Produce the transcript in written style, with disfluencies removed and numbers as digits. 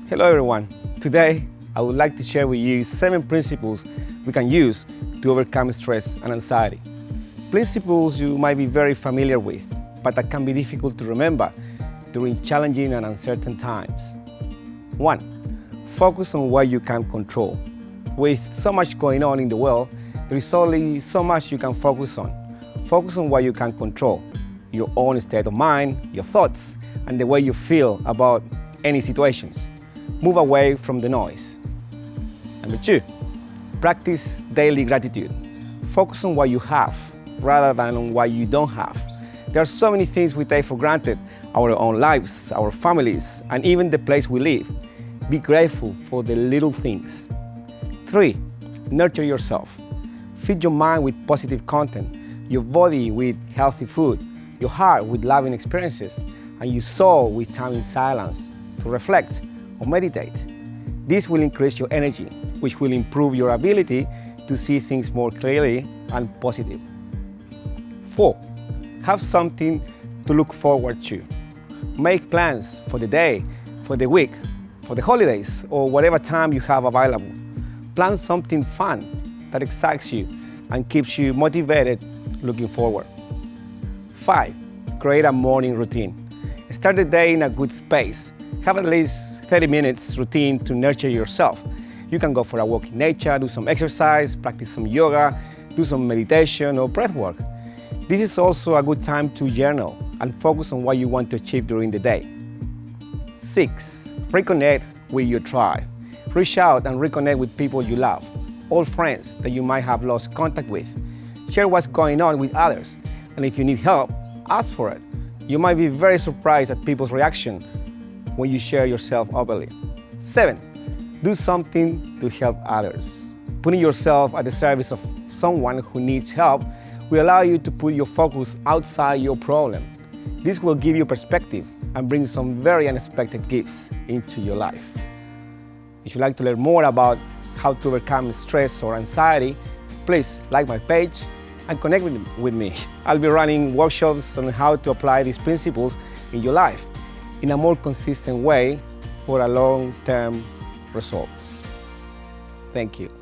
Hello everyone. Today, I would like to share with you 7 principles we can use to overcome stress and anxiety. Principles you might be very familiar with, but that can be difficult to remember during challenging and uncertain times. 1. Focus on what you can control. With so much going on in the world, there is only so much you can focus on. Focus on what you can control, your own state of mind, your thoughts, and the way you feel about any situations. Move away from the noise. Number 2, practice daily gratitude. Focus on what you have rather than on what you don't have. There are so many things we take for granted, our own lives, our families, and even the place we live. Be grateful for the little things. 3, nurture yourself. Feed your mind with positive content, your body with healthy food, your heart with loving experiences, and your soul with time in silence to reflect or meditate. This will increase your energy, which will improve your ability to see things more clearly and positive. 4, have something to look forward to. Make plans for the day, for the week, for the holidays, or whatever time you have available. Plan something fun that excites you and keeps you motivated looking forward. 5, create a morning routine. Start the day in a good space. Have at least 30 minutes routine to nurture yourself. You can go for a walk in nature, do some exercise, practice some yoga, do some meditation or breathwork. This is also a good time to journal and focus on what you want to achieve during the day. 6, reconnect with your tribe. Reach out and reconnect with people you love, old friends that you might have lost contact with. Share what's going on with others, and if you need help, ask for it. You might be very surprised at people's reaction when you share yourself openly. 7, do something to help others. Putting yourself at the service of someone who needs help will allow you to put your focus outside your problem. This will give you perspective and bring some very unexpected gifts into your life. If you'd like to learn more about how to overcome stress or anxiety, please like my page and connect with me. I'll be running workshops on how to apply these principles in your life in a more consistent way for a long-term results. Thank you.